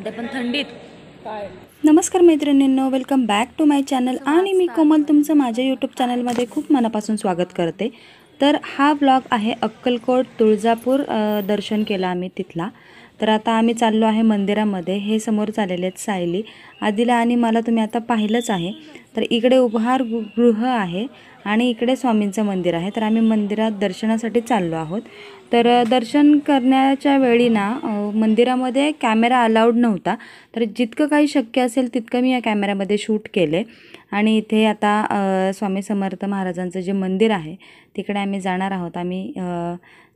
ते पण थंडीत. नमस्कार मैत्रिणींनो, welcome back to my channel. आणि मी कोमल तुमचं माझ्या यूट्यूब चॅनलमध्ये खूप मनापासून स्वागत करते. तर हा ब्लॉग आहे अक्कलकोट तुळजापूर दर्शन केलं आम्ही तिथला. तर आता आम्ही चाललो आहे मंदिरामध्ये. हे समोर चाललेले आहेत सायली, आदिला आणि मला तुम्ही आता पाहिलंच आहे. तर इकडे उपहारगृह आहे आणि इकडे स्वामींचं मंदिर आहे. तर आम्ही मंदिरात दर्शनासाठी चाललो आहोत. तर दर्शन करण्याच्या वेळी ना मंदिरामध्ये कॅमेरा अलाउड नव्हता. तर जितकं काही शक्य असेल तितकं मी या कॅमेऱ्यामध्ये शूट केले. आणि इथे आता स्वामी समर्थ महाराजांचं जे मंदिर आहे तिकडे आम्ही जाणार आहोत. आम्ही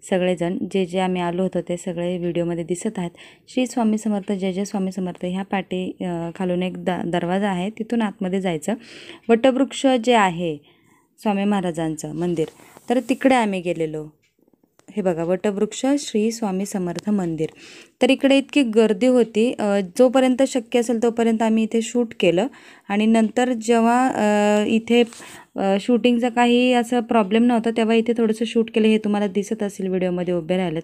सगळेजण जे आम्ही आलो होतो ते सगळे व्हिडिओमध्ये दिसत आहेत. श्री स्वामी समर्थ, जय जय स्वामी समर्थ. ह्या पाठी खालून एक दरवाजा आहे, तिथून आतमध्ये जायचं. वटवृक्ष जे आहे स्वामी महाराजांचं मंदिर, तर तिकडे आम्ही गेलेलो. हे बघा, वटवृक्ष श्री स्वामी समर्थ मंदिर. तर इकडे इतकी गर्दी होती, जोपर्यंत शक्य असेल तोपर्यंत आम्ही इथे शूट केलं. आणि नंतर जेव्हा इथे शूटिंगचा काही असं प्रॉब्लेम नव्हता तेव्हा इथे थोडंसं शूट केलं. हे तुम्हाला दिसत असेल व्हिडिओमध्ये उभे राहिलेत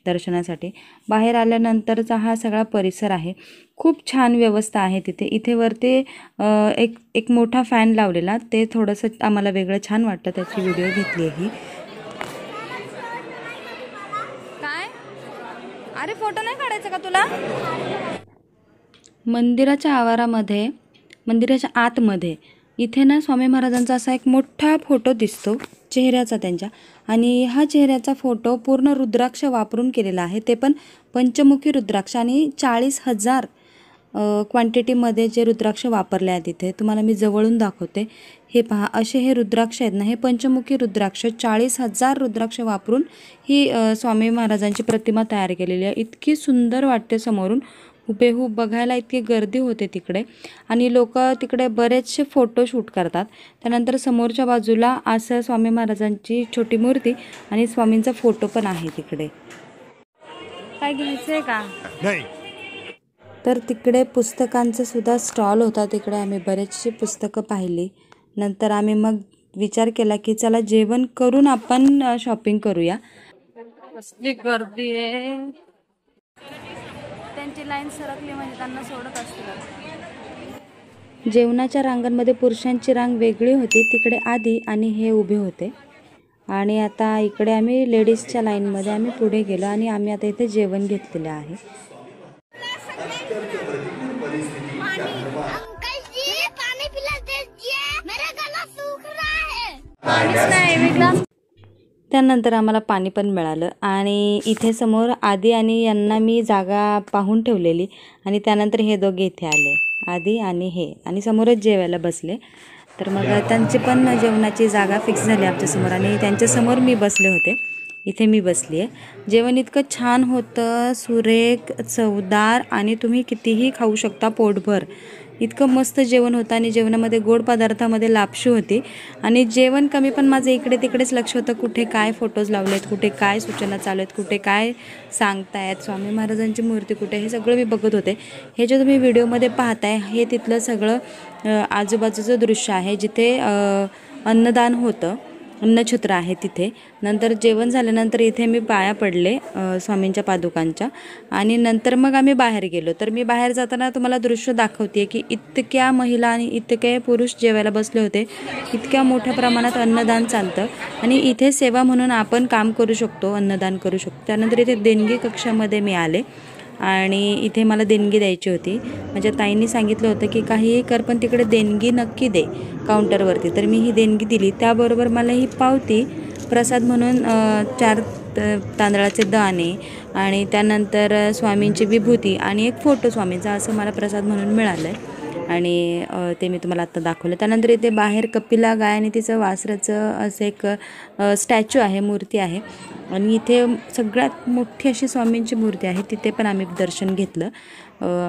दर्शनासाठी. बाहेर आल्यानंतरचा हा सगळा परिसर आहे. खूप छान व्यवस्था आहे तिथे. इथे वरती एक मोठा फॅन लावलेला, ते थोडंसं आम्हाला वेगळं छान वाटतं, त्याची व्हिडिओ घेतली आहे ही. अरे फोटो नाही काढायचा का तुला? मंदिराच्या आवारामध्ये, मंदिराच्या आतमध्ये इथे ना स्वामी महाराजांचा असा एक मोठा फोटो दिसतो चेहऱ्याचा त्यांच्या. आणि हा चेहऱ्याचा फोटो पूर्ण रुद्राक्ष वापरून केलेला आहे. ते पण पंचमुखी रुद्राक्ष. आणि 40,000 क्वांटिटीमध्ये जे रुद्राक्ष वापरले आहेत तिथे. तुम्हाला मी जवळून दाखवते. हे पहा, असे हे रुद्राक्ष आहेत ना, हे पंचमुखी रुद्राक्ष. 40,000 रुद्राक्ष वापरून ही स्वामी महाराजांची प्रतिमा तयार केलेली आहे. इतकी सुंदर वाटते समोरून हुबेहूब. बघायला इतकी गर्दी होते तिकडे आणि लोक तिकडे बरेचसे फोटो शूट करतात. त्यानंतर समोरच्या बाजूला असं स्वामी महाराजांची छोटी मूर्ती आणि स्वामींचा फोटो पण आहे तिकडे. काय घ्यायचं आहे का? नाही. तर तिकडे पुस्तकांचा सुद्धा स्टॉल होता. तिकडे आम्ही बरेचशी पुस्तकं पाहिली. नंतर आम्ही मग विचार केला की चला जेवण करून आपण शॉपिंग करूया. कसली गर्दी आहे. त्यांची लाईन सरकली म्हणजे त्यांना सोडत असतील. जेवणाच्या रांगांमध्ये पुरुषांची रांग वेगळी होती. तिकडे आधी आणि हे उभे होते. आणि आता इकडे आम्ही लेडीजच्या लाईनमध्ये आम्ही पुढे गेलो आणि आम्ही आता इथे जेवण घेतलेलं आहे. त्यानंतर आम्हाला पाणी पण मिळालं. आणि इथे समोर आदी आणि यांना मी जागा पाहून ठेवलेली. आणि त्यानंतर हे दोघे इथे आले, आदी आणि हे, आणि समोरच जेवायला बसले. तर मग त्यांची पण जेवणाची जागा फिक्स झाली आमच्यासमोर. आणि त्यांच्यासमोर मी बसले होते. इथे मी बसली आहे. जेवण इतकं छान होतं, सुरेख, चवदार, आणि तुम्ही कितीही खाऊ शकता पोटभर. इतकं मस्त जेवण होतं. आणि जेवणामध्ये गोड पदार्थामध्ये लापशी होती. आणि जेवण कमी, पण माझं इकडे तिकडेच लक्ष होतं. कुठे काय फोटोज लावलेत, कुठे काय सूचना चालू आहेत, कुठे काय सांगतायत, स्वामी महाराजांची मूर्ती कुठे, हे सगळं मी बघत होते. हे जे तुम्ही व्हिडिओमध्ये पाहताय हे तिथलं सगळं आजूबाजूचं दृश्य आहे, जिथे अन्नदान होतं, अन्नछत्र आहे तिथे. नंतर जेवण झाल्यानंतर इथे मी पाया पडले स्वामींच्या पादुकांच्या. आणि नंतर मग आम्ही बाहेर गेलो. तर मी बाहेर जाताना तुम्हाला दृश्य दाखवते की इतक्या महिला आणि इतके पुरुष जेवायला बसले होते. इतक्या मोठ्या प्रमाणात अन्नदान चालतं. आणि इथे सेवा म्हणून आपण काम करू शकतो, अन्नदान करू शकतो. त्यानंतर इथे देणगी कक्षामध्ये मी आले आणि इथे मला देणगी द्यायची होती. माझ्या ताईंनी सांगितलं होतं की काहीही कर पण तिकडे देणगी नक्की दे काउंटरवरती. तर मी ही देणगी दिली. त्याबरोबर मला ही पावती प्रसाद म्हणून 4 तांदळाचे दाणे आणि त्यानंतर स्वामींची विभूती आणि एक फोटो स्वामींचा, असं मला प्रसाद म्हणून मिळालं आहे. आणि ते मी तुम्हाला आत्ता दाखवलं. त्यानंतर इथे बाहेर कपिला गाय आणि तिचं वासराचं असं एक स्टॅच्यू आहे, मूर्ती आहे. आणि इथे सगळ्यात मोठी अशी स्वामींची मूर्ती आहे, तिथे पण आम्ही दर्शन घेतलं.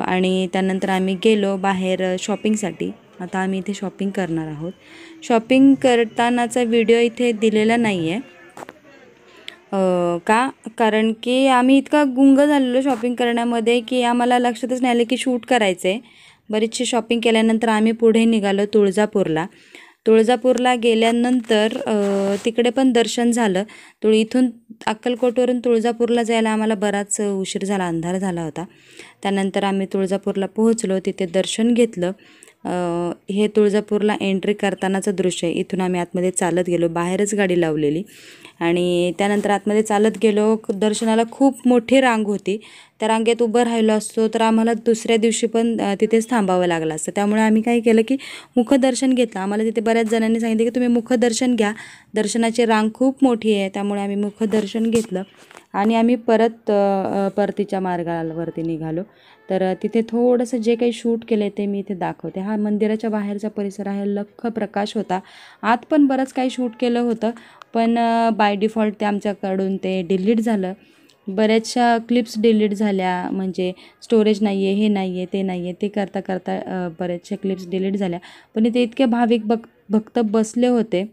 आणि त्यानंतर आम्ही गेलो बाहेर शॉपिंगसाठी. आता आम्ही इथे शॉपिंग करणार आहोत. शॉपिंग करतानाचा व्हिडिओ इथे दिलेला नाही आहे. कारण की आम्ही इतका गुंग झालेलो शॉपिंग करण्यामध्ये की आम्हाला लक्षातच नाही आलं की शूट करायचं आहे. बरीचशी शॉपिंग केल्यानंतर आम्ही पुढे निघालो तुळजापूरला. तुळजापूरला गेल्यानंतर तिकडे पण दर्शन झालं. इथून अक्कलकोटवरून तुळजापूरला जायला आम्हाला बराच उशीर झाला, अंधार झाला होता. त्यानंतर आम्ही तुळजापूरला पोहोचलो, तिथे दर्शन घेतलं. हे तुळजापूरला एंट्री करतानाचं दृश्य आहे. इथून आम्ही आतमध्ये चालत गेलो, बाहेरच गाडी लावलेली आणि त्यानंतर आतमध्ये चालत गेलो. दर्शनाला खूप मोठी रांग होती. त्या रांगेत उभं राहिलो असतो तर आम्हाला दुसऱ्या दिवशी पण तिथेच थांबावं लागलं असतं. त्यामुळे आम्ही काय केलं की मुखदर्शन घेतलं. आम्हाला तिथे बऱ्याच जणांनी सांगितलं की तुम्ही मुखदर्शन घ्या, दर्शनाची रांग खूप मोठी आहे. त्यामुळे आम्ही मुखदर्शन घेतलं आणि आम्ही परतीच्या मार्गावरती निघालो. तर तिथे थोडंसं जे काही शूट केलं ते मी इथे दाखवते. हा मंदिराच्या बाहेरचा परिसर आहे, लख्ख प्रकाश होता. आत पण बरंच काही शूट केलं होतं, पण बाय डिफॉल्ट ते आमच्याकडून ते डिलीट झालं. बऱ्याचशा क्लिप्स डिलीट झाल्या, म्हणजे स्टोरेज नाही आहे, हे नाही आहे, ते नाही आहे, ते करता करता बऱ्याचशा क्लिप्स डिलीट झाल्या. पण इथे इतके भाविक भक्त बसले होते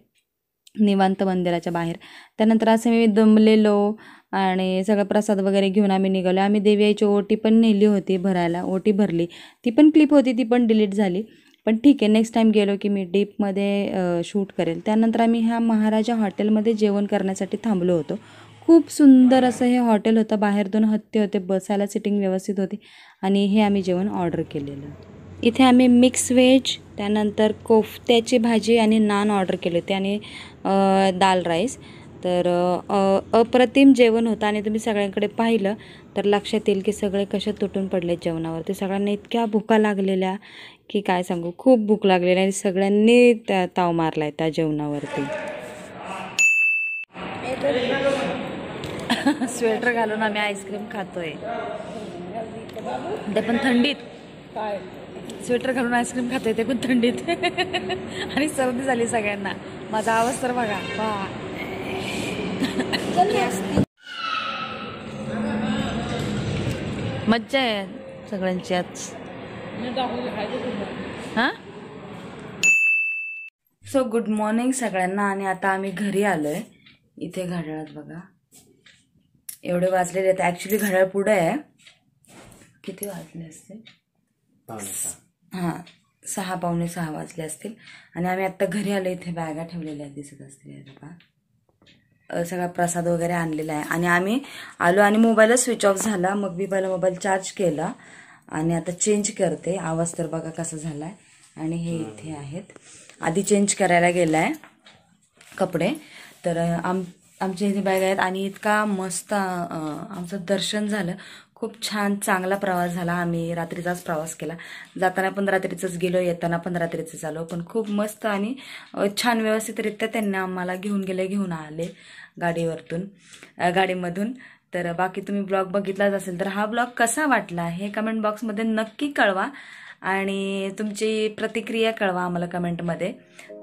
निवांत मंदिराच्या बाहेर. त्यानंतर असं मी दमलेलो आणि सगळं प्रसाद वगैरे घेऊन आम्ही निघालो. आम्ही देवी आईची ओटी पण नेली होती भरायला, ओटी भरली. ती पण क्लिप होती, ती पण डिलीट झाली. पण ठीक आहे, नेक्स्ट टाईम गेलो की मी डीपमध्ये शूट करेल. त्यानंतर आम्ही ह्या महाराजा हॉटेलमध्ये जेवण करण्यासाठी थांबलो होतो. खूप सुंदर असं हे हॉटेल होतं. बाहेर 2 हत्ती होते, बसायला सिटिंग व्यवस्थित होती आणि हे आम्ही जेवण ऑर्डर केलेलं. इथे आम्ही मिक्स व्हेज, त्यानंतर कोफ्त्याची भाजी आणि नान ऑर्डर केले होते आणि दाल राईस. तर अप्रतिम जेवण होतं आणि तुम्ही सगळ्यांकडे पाहिलं तर लक्षात येईल की सगळे कसे तुटून पडले जेवणावरती. सगळ्यांना इतक्या भुका लागलेल्या की काय सांगू, खूप भूक लागलेली आणि सगळ्यांनी ताव मारला आहे त्या जेवणावरती. स्वेटर घालून आम्ही आईस्क्रीम खातोय, ते पण थंडीत. स्वेटर घालून आईस्क्रीम खातोय ते पण थंडीत आणि सर्दी झाली सगळ्यांना. माझा आवाज तर बघा. मज्जा आहे सगळ्यांची आज. हां, सो गुड मॉर्निंग सगळ्यांना. आणि आता आम्ही घरी आलोय. इथे घड्याळात बघा एवढे वाजलेले आहेत. ॲक्च्युली घड्याळ पुढे आहे. किती वाजले असतील? हां, 6 पावणे 6 वाजले असतील. आणि आम्ही आत्ता घरी आलो. इथे बॅगा ठेवलेल्या दिसत असतील बघा. सगळा प्रसाद वगैरे आणलेला आहे आणि आम्ही आलो आणि मोबाईलच स्विच ऑफ झाला. मग मी पहिला मोबाईल चार्ज केला आणि आता चेंज करते. आवाज तर बघा कसा झाला आहे. आणि हे इथे आहेत. आधी चेंज करायला गेला आहे कपडे. तर आमच्या इथे बॅग आहेत आणि इतका मस्त आमचं दर्शन झालं. खूप छान चांगला प्रवास झाला. आम्ही रात्रीचाच प्रवास केला. जाताना पण रात्रीचंच गेलो, येताना पण रात्रीचंच आलो. पण खूप मस्त आणि छान व्यवस्थितरित्या त्यांनी आम्हाला घेऊन आले गाडीमधून. तर बाकी तुम्ही ब्लॉग बघितलाच असेल तर हा ब्लॉग कसा वाटला हे कमेंट बॉक्समध्ये नक्की कळवा आणि तुमची प्रतिक्रिया कळवा आम्हाला कमेंटमध्ये.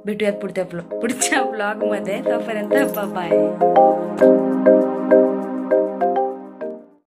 भेटूयात पुढच्या ब्लॉगमध्ये. तोपर्यंत बाय.